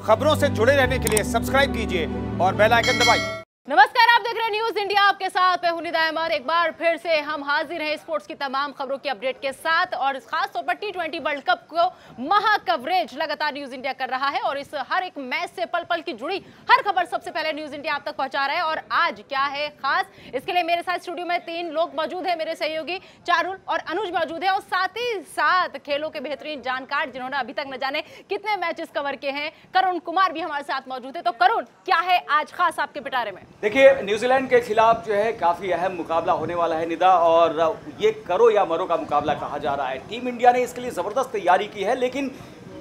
खबरों से जुड़े रहने के लिए सब्सक्राइब कीजिए और बेल आइकन दबाइए। नमस्कार, आप देख रहे हैं न्यूज इंडिया। आपके साथ मैं हूं निदा अहमद। एक बार फिर से हम हाजिर हैं स्पोर्ट्स की तमाम खबरों की अपडेट के साथ और खास तौर पर T20 वर्ल्ड कप को महा कवरेज लगातार न्यूज इंडिया कर रहा है और इस हर एक मैच से पल पल की जुड़ी हर खबर सबसे पहले न्यूज इंडिया आप तक पहुंचा रहा है। और आज क्या है खास, इसके लिए मेरे साथ स्टूडियो में 3 लोग मौजूद हैं। मेरे सहयोगी चारुल और अनुज मौजूद है और साथ ही साथ खेलों के बेहतरीन जानकार जिन्होंने अभी तक न जाने कितने मैचेस कवर किए हैं, करुण कुमार भी हमारे साथ मौजूद है। तो करुण, क्या है आज खास आपके पिटारे में? देखिए, न्यूजीलैंड के खिलाफ जो है काफ़ी अहम मुकाबला होने वाला है निदा, और ये करो या मरो का मुकाबला कहा जा रहा है। टीम इंडिया ने इसके लिए ज़बरदस्त तैयारी की है, लेकिन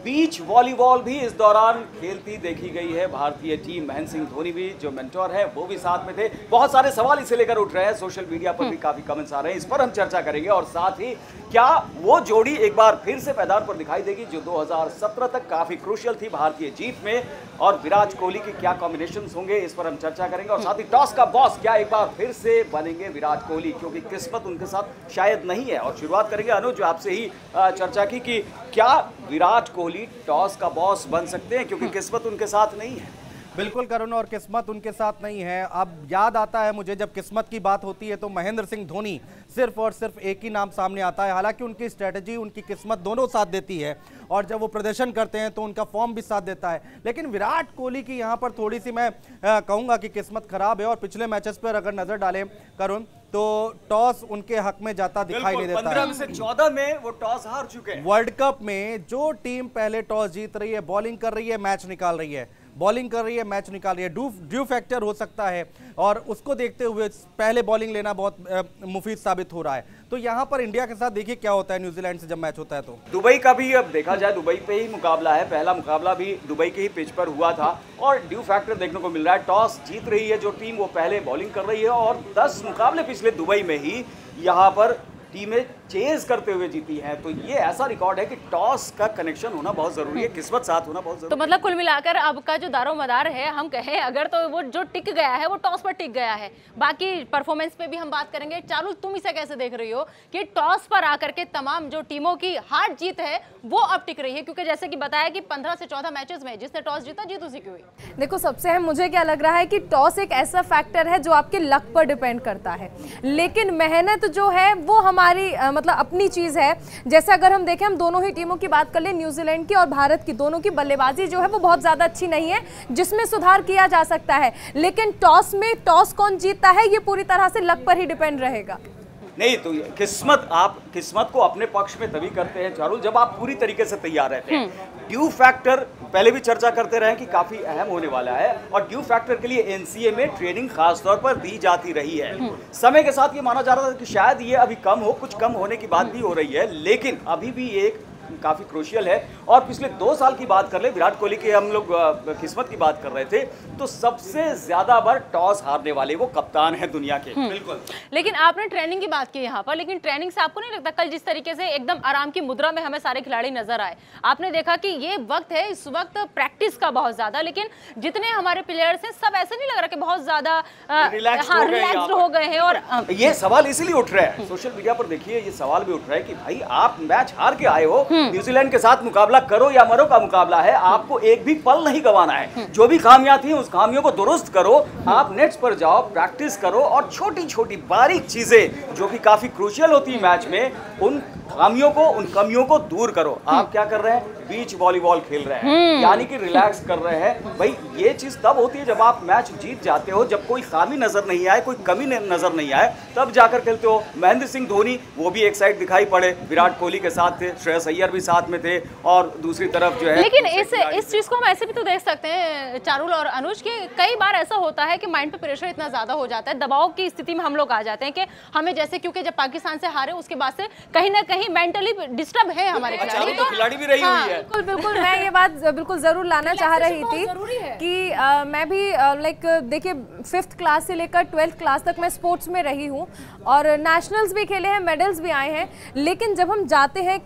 बीच वॉलीबॉल भी इस दौरान खेलती देखी गई है भारतीय टीम। महेंद्र सिंह धोनी भी जो मेंटोर है वो भी साथ में थे। बहुत सारे सवाल इसे लेकर उठ रहे हैं, सोशल मीडिया पर भी काफ़ी कमेंट्स आ रहे हैं। इस पर हम चर्चा करेंगे और साथ ही क्या वो जोड़ी एक बार फिर से मैदान पर दिखाई देगी जो 2017 तक काफ़ी क्रूशियल थी भारतीय जीत में, और विराट कोहली के क्या कॉम्बिनेशंस होंगे इस पर हम चर्चा करेंगे। और साथ ही टॉस का बॉस क्या एक बार फिर से बनेंगे विराट कोहली, क्योंकि किस्मत उनके साथ शायद नहीं है। और शुरुआत करेंगे अनुज जो आपसे ही चर्चा की कि क्या विराट कोहली टॉस का बॉस बन सकते हैं, क्योंकि किस्मत उनके साथ नहीं है। बिल्कुल करुण, और किस्मत उनके साथ नहीं है। अब याद आता है मुझे जब किस्मत की बात होती है तो महेंद्र सिंह धोनी सिर्फ और सिर्फ एक ही नाम सामने आता है। हालांकि उनकी स्ट्रेटजी, उनकी किस्मत दोनों साथ देती है और जब वो प्रदर्शन करते हैं तो उनका फॉर्म भी साथ देता है। लेकिन विराट कोहली की यहाँ पर थोड़ी सी मैं कहूँगा कि किस्मत खराब है। और पिछले मैचेस पर अगर नजर डालें करुण तो टॉस उनके हक में जाता दिखाई नहीं देता है। 15 में से 14 में वो टॉस हार चुके हैं। वर्ल्ड कप में जो टीम पहले टॉस जीत रही है, बॉलिंग कर रही है, मैच निकाल रही है, बॉलिंग कर रही है, मैच निकाल रही है, ड्यू फैक्टर हो सकता है और उसको देखते हुए पहले बॉलिंग लेना बहुत मुफीद साबित हो रहा है। तो यहाँ पर इंडिया के साथ देखिए क्या होता है न्यूजीलैंड से जब मैच होता है। तो दुबई का भी अब देखा जाए, दुबई पे ही मुकाबला है, पहला मुकाबला भी दुबई के ही पिच पर हुआ था और ड्यू फैक्टर देखने को मिल रहा है। टॉस जीत रही है जो टीम, वो पहले बॉलिंग कर रही है और 10 मुकाबले पिछले दुबई में ही यहाँ पर टीमें चेज करते हुए जीती हैं। तो ये ऐसा रिकॉर्ड है कि टॉस का कनेक्शन होना बहुत जरूरी है, किस्मत साथ होना बहुत जरूरी है। तो मतलब कुल मिलाकर अब का जो दारोमदार है, हम कहें अगर, तो वो जो टिक गया है वो टॉस पर टिक गया है। बाकी परफॉर्मेंस पे भी हम बात करेंगे। चारुल, तुम इसे कैसे देख रही हो कि टॉस पर आकर के तमाम जो टीमों की हार जीत है वो अब टिक रही है? क्योंकि जैसे कि बताया कि 15 से 14 मैचेस में जिसने टॉस जीता जीत उसी की हुई। देखो, सबसे अहम मुझे क्या लग रहा है कि टॉस एक ऐसा फैक्टर है जो आपके लक पर डिपेंड करता है, लेकिन मेहनत जो है वो हमारी मतलब अपनी चीज है। जैसे अगर हम देखें, हम दोनों ही टीमों की बात कर ले, न्यूजीलैंड की और भारत की, दोनों की बल्लेबाजी जो है वो बहुत ज्यादा अच्छी नहीं है, जिसमें सुधार किया जा सकता है। लेकिन टॉस में टॉस कौन जीतता है ये पूरी तरह से लक पर ही डिपेंड रहेगा। नहीं तो किस्मत, आप किस्मत को अपने पक्ष में तभी करते हैं चारुल जब आप पूरी तरीके से तैयार रहते हैं। ड्यू फैक्टर पहले भी चर्चा करते रहे कि काफी अहम होने वाला है और ड्यू फैक्टर के लिए एनसीए में ट्रेनिंग खास तौर पर दी जाती रही है। समय के साथ ये माना जा रहा था कि शायद ये अभी कम हो, कुछ कम होने की बात भी हो रही है, लेकिन अभी भी एक काफी क्रूशियल है। और पिछले 2 साल की बात कर ले, विराट कोहली के हम लोग किस्मत की बात कर रहे थे, तो सबसे ज्यादा बार टॉस हारने वाले वो कप्तान है दुनिया के। बिल्कुल। लेकिन आपने ट्रेनिंग की बात की यहाँ पर, लेकिन ट्रेनिंग से आपको नहीं लगता कल जिस तरीके से एकदम आराम की मुद्रा में हमें सारे खिलाड़ी नजर आए? आपने देखा कि ये वक्त है, इस वक्त प्रैक्टिस का बहुत ज्यादा, लेकिन जितने हमारे प्लेयर्स हैं सब ऐसे नहीं लग रहा कि बहुत ज्यादा रिलैक्स्ड हो गए हैं। और ये सवाल इसीलिए उठ रहा है, सोशल मीडिया पर देखिए ये सवाल भी उठ रहा है कि भाई आप मैच हार के आए हो, न्यूजीलैंड के साथ मुकाबला करो या मरो का मुकाबला है, आपको एक भी पल नहीं गंवाना है। जो भी खामियां थी उस खामियों को दुरुस्त करो, आप नेट्स पर जाओ, प्रैक्टिस करो और छोटी छोटी बारीक चीजें जो कि काफी क्रूशियल होती है मैच में, उन खामियों को, उन कमियों को दूर करो। आप क्या कर रहे हैं? बीच वॉलीबॉल खेल रहे हैं, यानी कि रिलैक्स कर रहे हैं। भाई ये चीज तब होती है जब आप मैच जीत जाते हो, जब कोई खामी नजर नहीं आए, कोई कमी नजर नहीं आए, तब जाकर खेलते हो। महेंद्र सिंह धोनी वो भी एक साइड दिखाई पड़े, विराट कोहली के साथ थे, श्रेयस अय्यर भी साथ में थे और दूसरी तरफ जो है। लेकिन इस चीज को हम ऐसे भी तो देख सकते हैं चारुल और अनुज के, कई बार ऐसा होता है कि माइंड पे प्रेशर इतना ज्यादा हो जाता है, दबाव की स्थिति में हम लोग आ जाते हैं कि हमें, जैसे क्योंकि जब पाकिस्तान से हारे उसके बाद से कहीं ना कहीं मेंटली डिस्टर्ब है हमारे खिलाड़ी। तो खिलाड़ी भी रही हुई है। बिल्कुल बिल्कुल, मैं ये बात बिल्कुल जरूर लाना चाह रही थी कि मैं भी लाइक देखिए 5th क्लास से लेकर 12th क्लास तक मैं स्पोर्ट्स में रही हूँ और नेशनल्स भी खेले हैं, मेडल्स भी आए हैं। लेकिन जब हम जाते हैं,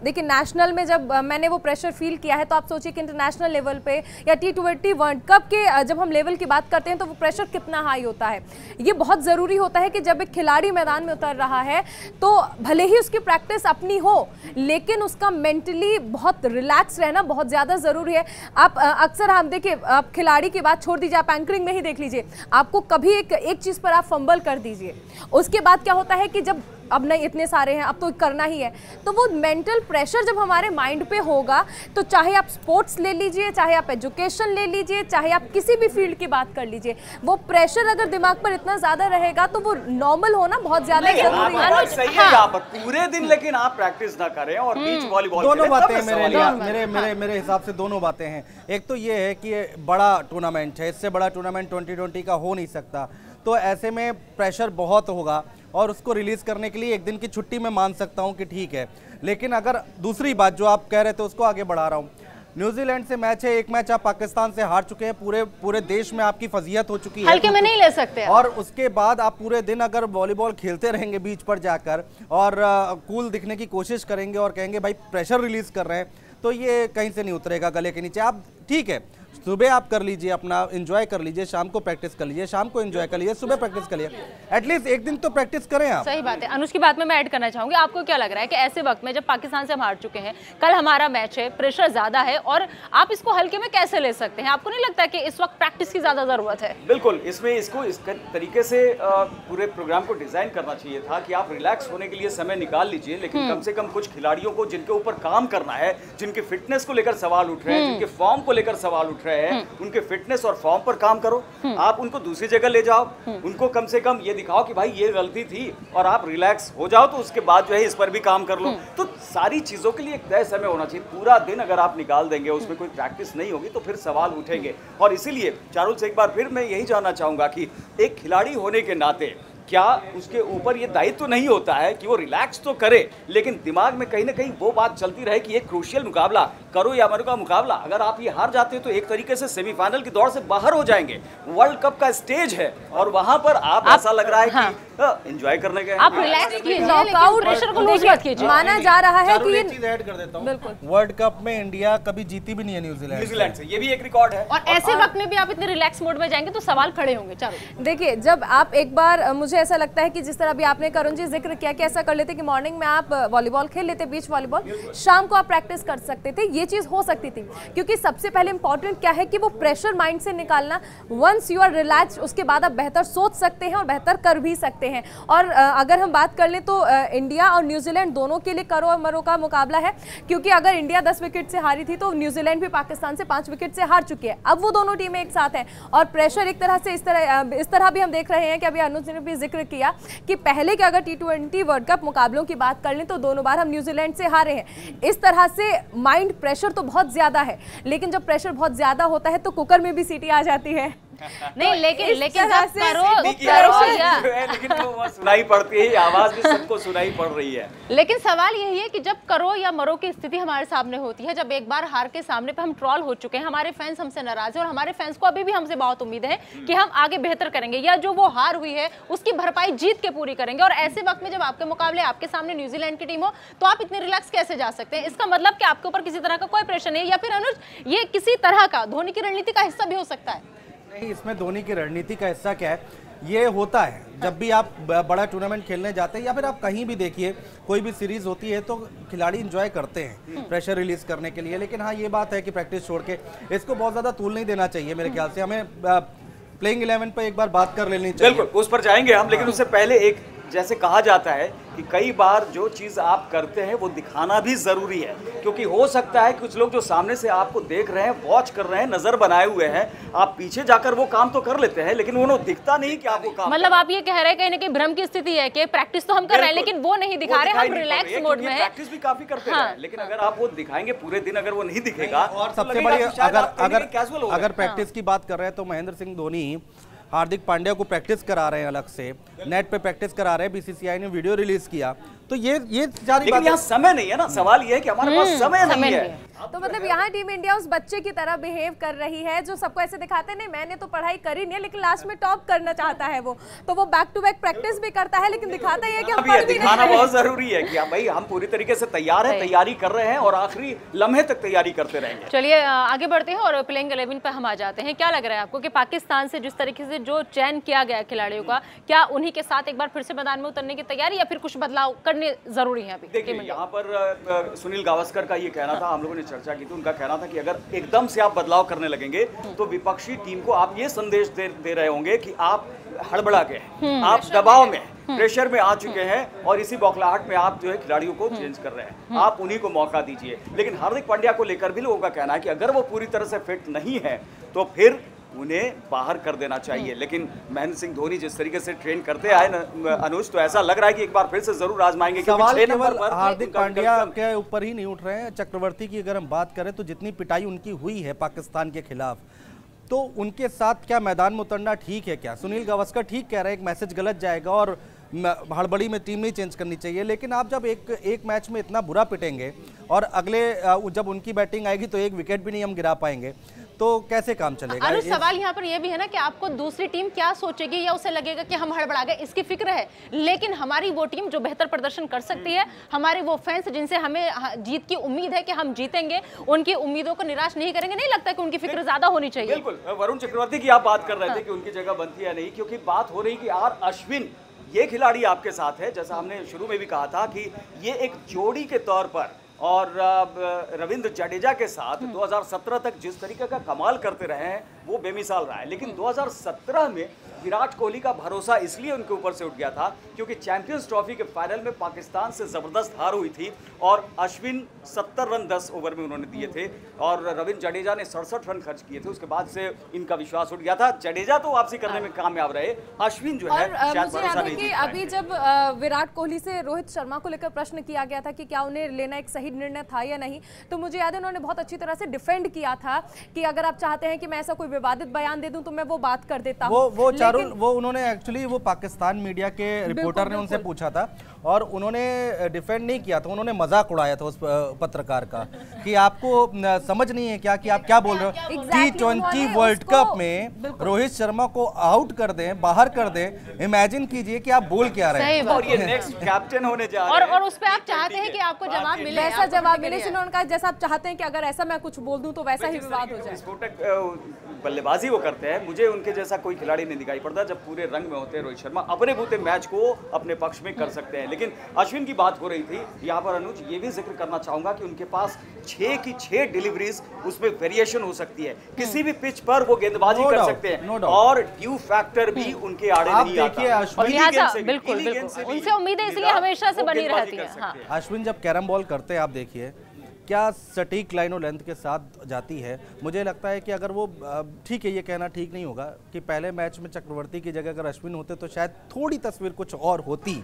देखिए इंटरनेशनल में जब मैंने वो प्रेशर फील किया है, तो आप सोचिए कि इंटरनेशनल लेवल पे या T20 वर्ल्ड कप के जब हम लेवल की बात करते हैं तो वो प्रेशर कितना हाई होता है। ये बहुत ज़रूरी होता है कि जब एक खिलाड़ी मैदान में उतर रहा है तो भले ही उसकी प्रैक्टिस अपनी हो, लेकिन उसका मेंटली बहुत रिलैक्स रहना बहुत ज़्यादा ज़रूरी है। आप अक्सर हम देखिए, आप खिलाड़ी की बात छोड़ दीजिए, आप एंकरिंग में ही देख लीजिए, आपको कभी एक चीज़ पर आप फंबल कर दीजिए, उसके बाद क्या होता है कि जब अब नहीं इतने सारे हैं, अब तो करना ही है, तो वो मेंटल प्रेशर जब हमारे माइंड पे होगा, तो चाहे आप स्पोर्ट्स ले लीजिए, चाहे आप एजुकेशन ले लीजिए, चाहे आप किसी भी फील्ड की बात कर लीजिए, वो प्रेशर अगर दिमाग पर इतना ज्यादा रहेगा तो वो नॉर्मल होना बहुत ज्यादा जरूरी है। सही है यहाँ पर पूरे दिन लेकिन आप प्रैक्टिस ना करें और बीच वॉलीबॉल दोनों बातें मेरे हिसाब से दोनों बातें हैं। एक तो ये है कि ये बड़ा टूर्नामेंट है, इससे बड़ा टूर्नामेंट 2020 का हो नहीं सकता, तो ऐसे में प्रेशर बहुत होगा और उसको रिलीज करने के लिए एक दिन की छुट्टी मैं मान सकता हूं कि ठीक है। लेकिन अगर दूसरी बात जो आप कह रहे थे उसको आगे बढ़ा रहा हूं, न्यूजीलैंड से मैच है, एक मैच आप पाकिस्तान से हार चुके हैं, पूरे देश में आपकी फजीयत हो चुकी है, हल्के में नहीं ले सकते। और उसके बाद आप पूरे दिन अगर वॉलीबॉल खेलते रहेंगे बीच पर जाकर और कूल दिखने की कोशिश करेंगे और कहेंगे भाई प्रेशर रिलीज कर रहे हैं, तो ये कहीं से नहीं उतरेगा गले के नीचे। आप ठीक है, सुबह आप कर लीजिए, अपना एंजॉय कर लीजिए, शाम को प्रैक्टिस कर लीजिए, शाम को एंजॉय कर लीजिए, सुबह प्रैक्टिस कर लीजिए, एटलीस्ट एक दिन तो प्रैक्टिस करें आप। सही बात है। अनुज की बात में मैं ऐड करना चाहूंगी, आपको क्या लग रहा है कि ऐसे वक्त में जब पाकिस्तान से हम हार चुके हैं, कल हमारा मैच है, प्रेशर ज्यादा है और आप इसको हल्के में कैसे ले सकते हैं? आपको नहीं लगता कि इस वक्त प्रैक्टिस की ज्यादा जरूरत है? बिल्कुल, इसमें इसको इस तरीके से पूरे प्रोग्राम को डिजाइन करना चाहिए था कि आप रिलैक्स होने के लिए समय निकाल लीजिए, लेकिन कम से कम कुछ खिलाड़ियों को जिनके ऊपर काम करना है, जिनके फिटनेस को लेकर सवाल उठ रहे हैं, जिनके फॉर्म को लेकर सवाल उठ रहे हैं, उनके फिटनेस और फॉर्म पर काम करो। आप उनको दूसरी जगह ले जाओ, उनको कम से कम ये दिखाओ कि भाई ये गलती थी और आप रिलैक्स हो जाओ, तो उसके बाद जो है इस पर भी काम कर लो। तो सारी चीजों के लिए एक तय समय होना चाहिए। पूरा दिन अगर आप निकाल देंगे, उसमें कोई प्रैक्टिस नहीं होगी, तो फिर सवाल उठेंगे। और इसीलिए चारुल से एक बार फिर मैं यही जानना चाहूंगा कि एक खिलाड़ी होने के नाते क्या उसके ऊपर ये दायित्व तो नहीं होता है कि वो रिलैक्स तो करे, लेकिन दिमाग में कहीं ना कहीं वो बात चलती रहे कि एक क्रूशियल मुकाबला, करो या मरो का मुकाबला, अगर आप ये हार जाते हैं तो एक तरीके से सेमीफाइनल की दौड़ से बाहर हो जाएंगे। वर्ल्ड कप का स्टेज है और वहां पर आप ऐसा लग रहा है कि एंजॉय करने के, आप रिलैक्स कीजिए, नॉकआउट प्रेशर को लूज मत कीजिए। माना जा रहा है कि ये चीज ऐड कर देता हूं, वर्ल्ड कप में इंडिया कभी जीती भी नहीं है न्यूजीलैंड से, ये भी एक रिकॉर्ड है। और ऐसे वक्त में भी आप इतने रिलैक्स मोड में जाएंगे तो सवाल खड़े होंगे। चलो देखिए, जब आप एक बार, मुझे ऐसा लगता है कि जिस तरह भी आपने करुण जी जिक्र किया कि ऐसा कर लेते कि मॉर्निंग में आप वॉलीबॉल खेल लेते, बीच वॉलीबॉल, शाम को आप प्रैक्टिस कर सकते थे, ये चीज हो सकती थी। क्योंकि सबसे पहले इंपॉर्टेंट क्या है कि वो प्रेशर माइंड से निकालना। वंस यू आर रिलैक्स, उसके बाद आप बेहतर सोच सकते हैं और बेहतर कर भी सकते हैं। और अगर हम बात कर लें तो इंडिया और न्यूजीलैंड दोनों के लिए करो और मरो का मुकाबला है, क्योंकि अगर इंडिया 10 विकेट से हारी थी तो न्यूजीलैंड भी पाकिस्तान से 5 विकेट से हार चुकी है। अब वो दोनों टीमें एक साथ हैं और प्रेशर एक तरह से इस तरह भी हम देख रहे हैं कि अभी अनुज ने भी जिक्र किया कि पहले के अगर T20 वर्ल्ड कप मुकाबलों की बात कर लें तो दोनों बार हम न्यूजीलैंड से हारे हैं। इस तरह से माइंड प्रेशर तो बहुत ज्यादा है, लेकिन जब प्रेशर बहुत ज्यादा होता है तो कुकर में भी सीटी आ जाती है। नहीं, लेकिन जब लेकिन वो सुनाई पड़ती है, आवाज भी सबको सुनाई पड़ रही है। लेकिन सवाल यही है कि जब करो या मरो की स्थिति हमारे सामने होती है, जब एक बार हार के सामने पे हम ट्रॉल हो चुके हैं, हमारे फैंस हमसे नाराज हैं और हमारे फैंस को अभी भी हमसे बहुत उम्मीद है कि हम आगे बेहतर करेंगे या जो वो हार हुई है उसकी भरपाई जीत के पूरी करेंगे। और ऐसे वक्त में जब आपके मुकाबले आपके सामने न्यूजीलैंड की टीम हो तो आप इतने रिलैक्स कैसे जा सकते हैं? इसका मतलब कि आपके ऊपर किसी तरह का कोई प्रेशर नहीं, या फिर अनुज ये किसी तरह का धोनी की रणनीति का हिस्सा भी हो सकता है? नहीं, इसमें धोनी की रणनीति का हिस्सा क्या है, ये होता है जब भी आप बड़ा टूर्नामेंट खेलने जाते हैं या फिर आप कहीं भी देखिए कोई भी सीरीज होती है तो खिलाड़ी एंजॉय करते हैं प्रेशर रिलीज करने के लिए। लेकिन हाँ, ये बात है कि प्रैक्टिस छोड़ के इसको बहुत ज़्यादा तूल नहीं देना चाहिए मेरे ख्याल से। हमें प्लेइंग 11 पर एक बार बात कर लेनी चाहिए। बिल्कुल, उस पर जाएंगे हम, लेकिन उससे पहले एक, जैसे कहा जाता है कि कई बार जो चीज़ आप करते हैं वो दिखाना भी ज़रूरी है, क्योंकि हो सकता है कुछ लोग जो सामने से आपको देख रहे हैं, वॉच कर रहे हैं, नज़र बनाए हुए हैं, आप पीछे जाकर वो काम तो कर लेते हैं लेकिन वो दिखता नहीं कि आप वो काम, मतलब आप ये कह रहे हैं कहीं ना कहीं भ्रम की स्थिति है कि प्रैक्टिस तो हम कर रहे हैं लेकिन वो नहीं दिखा रहे, हम रिलैक्स मोड में हैं। प्रैक्टिस भी काफी करते हैं, लेकिन अगर आप वो दिखाएंगे पूरे दिन, अगर वो नहीं दिखेगा, और सबसे बड़ी अगर प्रैक्टिस की बात कर रहे हैं तो महेंद्र सिंह धोनी हार्दिक पांड्या को प्रैक्टिस करा रहे हैं, अलग से नेट पे प्रैक्टिस करा रहे हैं। बीसीसीआई ने वीडियो रिलीज किया तो ये सारी लेकिन यहाँ समय नहीं है ना, सवाल ये है कि हमारे पास समय नहीं है। तो मतलब यहाँ टीम इंडिया उस बच्चे की तरह बिहेव कर रही है जो सबको ऐसे दिखाते नहीं मैंने तो पढ़ाई करी नहीं है लेकिन लास्ट में टॉप करना चाहता है वो, तो वो बैक टू बैक प्रैक्टिस भी करता है लेकिन दिखाता ही है कि हम पढ़ भी दिखाना नहीं। बहुत जरूरी है कि भाई हम पूरी तरीके से तैयार हैं, तैयारी कर रहे हैं और आखिरी लम्हे तक तैयारी करते रहेंगे। चलिए आगे बढ़ते हैं और प्लेइंग 11 पे हम आ जाते हैं। क्या लग रहा है आपको कि पाकिस्तान से जिस तरीके से जो चयन किया गया खिलाड़ियों का, क्या उन्हीं के साथ एक बार फिर से मैदान में उतरने की तैयारी या फिर कुछ बदलाव करने जरूरी है? अभी देखिए यहाँ पर सुनील गावस्कर का ये कहना था, हम लोगों ने चर्चा की थी, उनका कहना था कि अगर एकदम से आप बदलाव करने लगेंगे तो विपक्षी टीम को आप ये संदेश दे रहे होंगे कि आप हड़बड़ा गए, आप दबाव में प्रेशर में आ चुके हैं और इसी बौखलाहट में आप जो है खिलाड़ियों को चेंज कर रहे हैं, आप उन्हीं को मौका दीजिए। लेकिन हार्दिक पांड्या को लेकर भी लोगों का कहना है कि अगर वो पूरी तरह से फिट नहीं है तो फिर उन्हें बाहर कर देना चाहिए। लेकिन महेंद्र सिंह धोनी जिस तरीके से ट्रेन करते आए अनुज, तो ऐसा लग रहा है कि एक बार फिर से जरूर आजमाएंगे। सवाल केवल हार्दिक पांड्या के ऊपर ही नहीं उठ रहे हैं। चक्रवर्ती की अगर हम बात करें तो जितनी पिटाई उनकी हुई है पाकिस्तान के खिलाफ, तो उनके साथ क्या मैदान में उतरना ठीक है? क्या सुनील गावस्कर ठीक कह रहे हैं, एक मैसेज गलत जाएगा और हड़बड़ी में टीम नहीं चेंज करनी चाहिए, लेकिन आप जब एक मैच में इतना बुरा पिटेंगे और अगले जब उनकी बैटिंग आएगी तो एक विकेट भी नहीं हम गिरा पाएंगे, तो कैसे काम चलेगा? अनुज सवाल यहाँ पर यह भी है ना कि आपको दूसरी टीम क्या सोचेगी या उसे लगेगा कि हम हड़बड़ा गए, इसकी फिक्र है। लेकिन हमारी वो टीम जो बेहतर प्रदर्शन कर सकती है, हमारे वो फैंस जिनसे हमें जीत की उम्मीद है कि हम जीतेंगे, उनकी उम्मीदों को निराश नहीं करेंगे। नहीं लगता कि उनकी फिक्र ज्यादा होनी चाहिए? बिल्कुल, वरुण चक्रवर्ती की आप बात कर रहे थे कि उनकी जगह बनती है नहीं, क्योंकि बात हो रही कि आर अश्विन ये खिलाड़ी आपके साथ है, जैसा हमने शुरू में भी कहा था कि ये एक जोड़ी के तौर पर और रविंद्र जडेजा के साथ 2017 तक जिस तरीके का कमाल करते रहे हैं वो बेमिसाल रहा है। लेकिन 2017 में विराट कोहली का भरोसा इसलिए उनके ऊपर से उठ गया था क्योंकि चैंपियंस ट्रॉफी के फाइनल में पाकिस्तान से जबरदस्त हार हुई थी और अश्विन 70 रन 10 ओवर में उन्होंने दिए थे और रविंद्र जडेजा ने 67 रन खर्च किए थे। उसके बाद से इनका विश्वास उठ गया था। जडेजा तो वापसी करने में कामयाब रहे, अश्विन जो है शायद भरोसा नहीं। अभी जब विराट कोहली से रोहित शर्मा को लेकर प्रश्न किया गया था कि क्या उन्हें लेना एक सही निर्णय था या नहीं, तो मुझे याद है उन्होंने बहुत अच्छी तरह से डिफेंड किया था कि अगर आप चाहते हैं कि मैं ऐसा कोई विवादित बयान दे दूं तो मैं वो बात कर देता हूं। वो उन्होंने एक्चुअली वो पाकिस्तान मीडिया के रिपोर्टर ने उनसे पूछा था और उन्होंने डिफेंड नहीं किया था, उन्होंने मजाक उड़ाया था उस पत्रकार का कि आपको समझ नहीं है क्या कि आप क्या बोल रहे हो। T20 वर्ल्ड कप में रोहित शर्मा को आउट कर दें, बाहर कर दें, इमेजिन कीजिए कि आप बोल क्या रहे हैं। और ये नेक्स्ट कैप्टन होने जा रहे हैं और उस पे आप चाहते हैं कि आपको जवाब मिले, वैसा जवाब मिले। उन्होंने कहा जैसा आप चाहते हैं कि अगर ऐसा मैं कुछ बोल दूं तो वैसा ही विवाद हो जाए। विस्फोटक बल्लेबाजी वो करते हैं, मुझे उनके जैसा कोई खिलाड़ी नहीं दिखाई पड़ता जब पूरे रंग में होते हैं। रोहित शर्मा अपने बूते मैच को अपने पक्ष में कर सकते हैं। लेकिन अश्विन की बात हो रही थी यहाँ पर अनुज, ये भी जिक्र करना चाहूंगा कि उनके पास 6 की 6 डिलीवरीज, उसमें वेरिएशन हो सकती है, किसी भी पिच पर वो गेंदबाजी कर सकते हैं और ड्यू फैक्टर भी उनके आड़े नहीं आता। बिल्कुल उनसे उम्मीदें इसलिए हमेशा से बनी रहती है। अश्विन जब कैरम बॉल करते हैं आप देखिए क्या सटीक लाइन और लेंथ के साथ जाती है। मुझे लगता है कि अगर वो ठीक है, ये कहना ठीक नहीं होगा कि पहले मैच में चक्रवर्ती की जगह अगर अश्विन होते तो शायद थोड़ी तस्वीर कुछ और होती,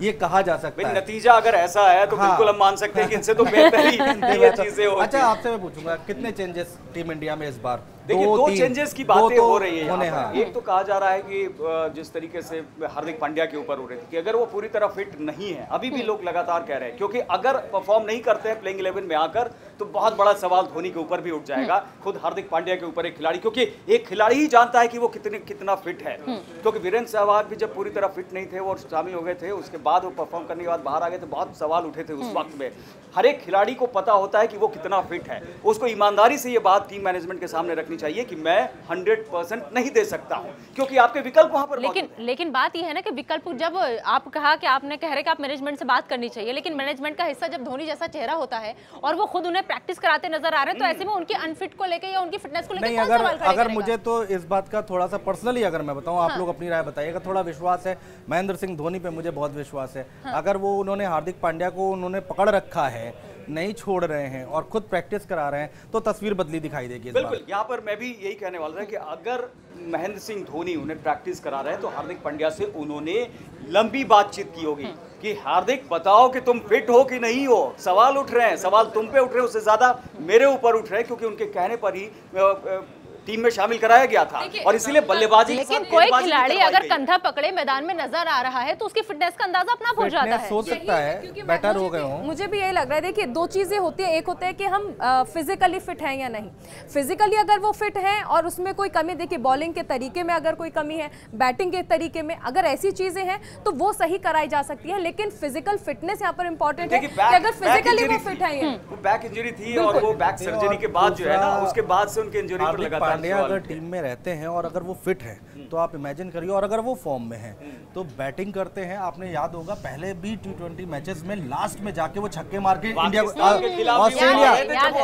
ये कहा जा सकता है। नतीजा अगर ऐसा है तो बिल्कुल हम मान सकते हैं कि इनसे तो बेहतर ही ये चीजें होती। अच्छा, आपसे मैं पूछूंगा कितने चेंजेस टीम इंडिया में इस बार? देखिए, 2 चेंजेस की बातें हो रही है। हाँ। एक तो कहा जा रहा है कि जिस तरीके से हार्दिक पांड्या के ऊपर हो रही थी कि अगर वो पूरी तरह फिट नहीं है, अभी भी लोग लगातार कह रहे हैं, क्योंकि अगर परफॉर्म नहीं करते हैं प्लेइंग 11 में आकर तो बहुत बड़ा सवाल धोनी के ऊपर भी उठ जाएगा, खुद हार्दिक पांड्या के ऊपर एक खिलाड़ी, क्योंकि एक खिलाड़ी ही जानता है कि वो कितना फिट है। क्योंकि वीरेंद्र सहवाग भी जब पूरी तरह फिट नहीं थे, वो शामिल हो गए थे, उसके बाद वो परफॉर्म करने के बाद बाहर आ गए थे, बहुत सवाल उठे थे उस वक्त में। हर एक खिलाड़ी को पता होता है कि वो कितना फिट है, उसको ईमानदारी से ये बात टीम मैनेजमेंट के सामने रखनी चाहिए कि मैं 100% नहीं दे सकता हूं, क्योंकि आपके विकल्प वहां पर लेकिन बात यह है ना कि विकल्प, जब आप कहा कि आपने कह रहे कि आप मैनेजमेंट से बात करनी चाहिए, लेकिन मैनेजमेंट का हिस्सा जब धोनी जैसा चेहरा होता है और वो खुद उन्हें प्रैक्टिस कराते नजर आ रहे हैं, तो ऐसे में उनकी अनफिट को लेकर या उनकी फिटनेस को लेकर अगर मुझे तो इस बात का थोड़ा सा पर्सनली अगर मैं बताऊं, आप लोग अपनी राय बताइएगा, थोड़ा विश्वास है महेंद्र सिंह धोनी पे, मुझे बहुत विश्वास है। अगर वो उन्होंने हार्दिक पांड्या को उन्होंने पकड़ रखा है, नहीं छोड़ रहे हैं और खुद प्रैक्टिस करा रहे हैं, तो तस्वीर बदली दिखाई देगी। बिल्कुल, यहाँ पर मैं भी यही कहने वाला था कि अगर महेंद्र सिंह धोनी उन्हें प्रैक्टिस करा रहे हैं तो हार्दिक पांड्या से उन्होंने लंबी बातचीत की होगी कि हार्दिक बताओ कि तुम फिट हो कि नहीं हो। सवाल उठ रहे हैं, सवाल तुम पे उठ रहे हैं, उससे ज्यादा मेरे ऊपर उठ रहे हैं, क्योंकि उनके कहने पर ही टीम में शामिल कराया गया था और इसीलिए बल्लेबाजी लेकिन कोई खिलाड़ी अगर कंधा पकड़े मैदान में नजर आ रहा है तो उसकी फिटनेस का अंदाजा अपना हो जाता है। सोच सकता है बेटर हो गए हों। मुझे भी यही लग रहा है। देखिए दो चीजें होती है, एक होता है कि हम फिजिकली फिट हैं या नहीं। फिजिकली अगर वो फिट हैं और उसमें कोई कमी, देखिए बॉलिंग के तरीके में अगर कोई कमी है, बैटिंग के तरीके में अगर ऐसी चीजें हैं तो वो सही कराई जा सकती है। लेकिन फिजिकल फिटनेस यहाँ पर इंपॉर्टेंट है कि अगर फिजिकली वो फिट है। वो बैक इंजरी थी और वो बैक सर्जरी के बाद जो है ना, उसके बाद से उनके इंजरी पर लगातार पांड्या अगर टीम में रहते हैं और अगर वो फिट है तो आप इमेजिन करिए, और अगर वो फॉर्म में है तो बैटिंग करते हैं। आपने याद होगा पहले भी T20 मैचेस में लास्ट में जाके वो छक्के मार के इंडिया ऑस्ट्रेलिया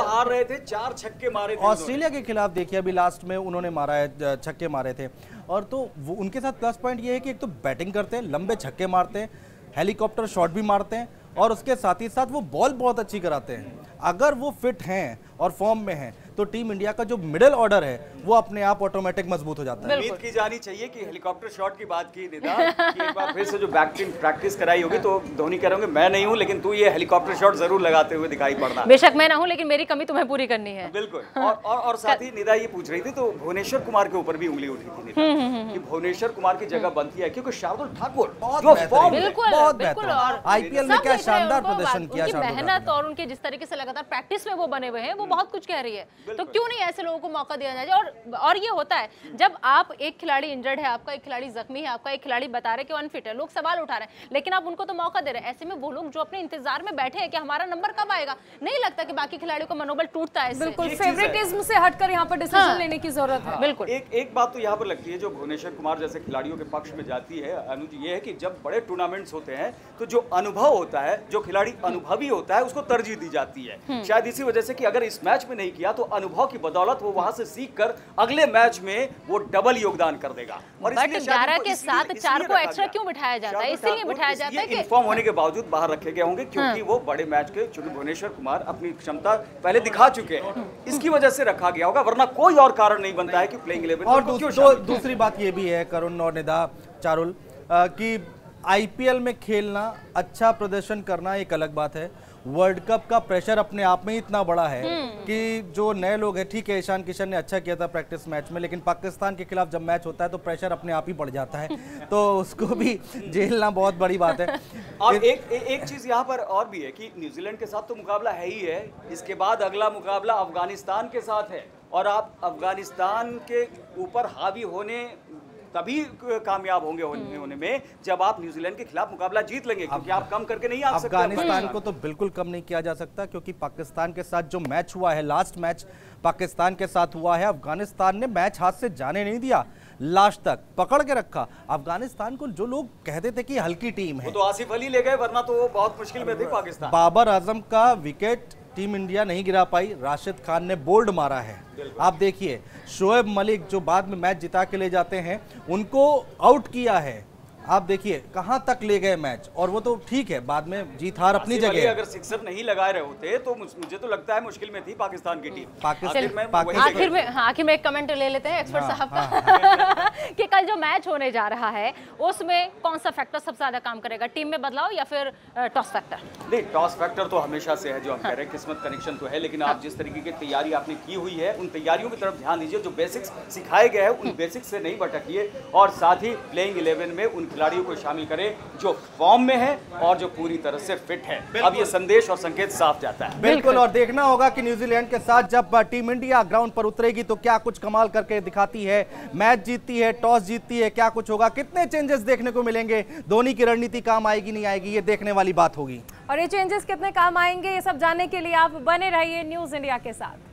हार रहे थे, 4 छक्के मारे थे ऑस्ट्रेलिया के खिलाफ। देखिए अभी लास्ट में उन्होंने मारा है, छक्के मारे थे। और तो वो उनके साथ प्लस पॉइंट ये है कि एक तो बैटिंग करते हैं, लंबे छक्के मारते हैं, हेलीकॉप्टर शॉट भी मारते हैं और उसके साथ ही साथ वो बॉल बहुत अच्छी कराते हैं। अगर वो फिट हैं और फॉर्म में हैं तो टीम इंडिया का जो मिडिल ऑर्डर है वो अपने आप ऑटोमेटिक मजबूत हो जाता है। उम्मीद की जानी चाहिए कि हेलीकॉप्टर शॉट की बात की निदा कि एक बार फिर से जो बैटिंग प्रैक्टिस कराई होगी तो धोनी कह रहे होंगे मैं नहीं हूं लेकिन तू ये हेलीकॉप्टर शॉट जरूर लगाते हुए दिखाई पड़ना। बेशक मैं ना हूं लेकिन मेरी कमी तुम्हें पूरी करनी है। बिल्कुल। और साथ ही निदा ये पूछ रही थी तो भुवनेश्वर कुमार के ऊपर भी उंगली उठी थी निदा कि भुवनेश्वर कुमार की जगह बनती है क्योंकि शार्दुल ठाकुर बहुत बेहतर आईपीएल में क्या शानदार प्रदर्शन किया, मेहनत और उनके जिस तरीके से लगातार प्रैक्टिस में वो बने हुए हैं वो बहुत कुछ कह रही है। तो क्यों नहीं ऐसे लोगों को मौका दिया जाए। और ये होता है जब आप एक खिलाड़ी इंजर्ड है, आपका एक खिलाड़ी जख्मी है, आपका एक खिलाड़ी बता रहे कि अनफिट है, लोग सवाल उठा रहे हैं लेकिन आप उनको तो मौका दे रहे हैं। ऐसे में वो लोग जो अपने इंतजार में बैठे हैं कि हमारा नंबर कब आएगा, नहीं लगता कि बाकी खिलाड़ियों का मनोबल टूटता है। बिल्कुल फेवरेटिज्म से हटकर यहाँ पर डिसीजन लेने की जरूरत है। बिल्कुल। एक बात तो यहाँ पर लगती है जो भुवनेश्वर कुमार जैसे खिलाड़ियों के पक्ष में जाती है अनुज, ये है कि जब बड़े टूर्नामेंट्स होते हैं तो जो अनुभव होता है, जो खिलाड़ी अनुभवी होता है उसको तरजीह दी जाती है। शायद इसी वजह से कि अगर इस मैच में नहीं किया तो अनुभव की बदौलत वो वहां से सीख कर अगले मैच में वो डबल योगदान कर देगा। और बट 11 के साथ 4 को एक्स्ट्रा क्यों बिठाया जाता है? इसलिए बिठाया जाता है कि इन्फॉर्म होने के बावजूद बाहर रखे गए होंगे क्योंकि वो बड़े मैच के, चूंकि भुवनेश्वर कुमार अपनी क्षमता पहले दिखा चुके हैं, इसकी वजह से रखा गया होगा, वरना कोई और कारण नहीं बनता है कि प्लेइंग 11 और दूसरी बात ये भी है करुण और निदा, चारुल, कि आईपीएल में खेलना, अच्छा प्रदर्शन करना एक अलग बात है। वर्ल्ड कप का प्रेशर अपने आप में इतना बड़ा है कि जो नए लोग हैं, ठीक है ईशान किशन ने अच्छा किया था प्रैक्टिस मैच में, लेकिन पाकिस्तान के खिलाफ जब मैच होता है तो प्रेशर अपने आप ही बढ़ जाता है तो उसको भी झेलना बहुत बड़ी बात है। और एक चीज यहाँ पर और भी है कि न्यूजीलैंड के साथ तो मुकाबला है ही है, इसके बाद अगला मुकाबला अफगानिस्तान के साथ है और आप अफगानिस्तान के ऊपर हावी होने तभी कामयाब होंगे होने में जब आप न्यूजीलैंड के खिलाफ मुकाबला जीत लेंगे, क्योंकि आप कम करके नहीं आ सकते। अफगानिस्तान को तो बिल्कुल कम नहीं किया जा सकता क्योंकि पाकिस्तान के साथ जो मैच हुआ है, लास्ट मैच पाकिस्तान के साथ हुआ है, अफगानिस्तान ने मैच हाथ से जाने नहीं दिया, लास्ट तक पकड़ के रखा। अफगानिस्तान को जो लोग कहते थे कि हल्की टीम है, वो तो आसिफ अली ले गए, वरना तो वो बहुत मुश्किल में थे पाकिस्तान। बाबर आजम का विकेट टीम इंडिया नहीं गिरा पाई, राशिद खान ने बोल्ड मारा है। आप देखिए शोएब मलिक जो बाद में मैच जिता के ले जाते हैं, उनको आउट किया है। आप देखिए कहां तक ले गए मैच, और वो तो ठीक है बाद में जीत हार अपनी जगह है। अगर सिक्सर नहीं लगाए रहे होते तो मुझे तो लगता है मुश्किल में थी पाकिस्तान की टीम। आखिर में एक कमेंट ले लेते हैं एक्सपर्ट साहब का कि कल जो मैच होने जा रहा है उसमें कौन सा फैक्टर सबसे ज्यादा काम करेगा, टीम में बदलाव या फिर टॉस फैक्टर? नहीं, टॉस फैक्टर तो हमेशा से है, जो हम कह रहे हैं किस्मत कनेक्शन तो है, लेकिन आप जिस तरीके की तैयारी आपने की हुई है उन तैयारियों की तरफ ध्यान दीजिए। जो बेसिक्स सिखाए गए हैं उन बेसिक्स से नहीं भटकिए और साथ ही प्लेइंग 11 में उन खिलाड़ियों को शामिल करें जो फॉर्म में है और जो पूरी तरह से फिट है। अब ये संदेश और संकेत साफ जाता है। बिल्कुल। और देखना होगा कि न्यूजीलैंड के साथ जब टीम इंडिया ग्राउंड पर उतरेगी तो क्या कुछ कमाल करके दिखाती है, मैच जीतती है, टॉस जीतती है, क्या कुछ होगा, कितने चेंजेस देखने को मिलेंगे, धोनी की रणनीति काम आएगी नहीं आएगी, ये देखने वाली बात होगी। और ये चेंजेस कितने काम आएंगे, ये सब जानने के लिए आप बने रहिए न्यूज़ इंडिया के साथ।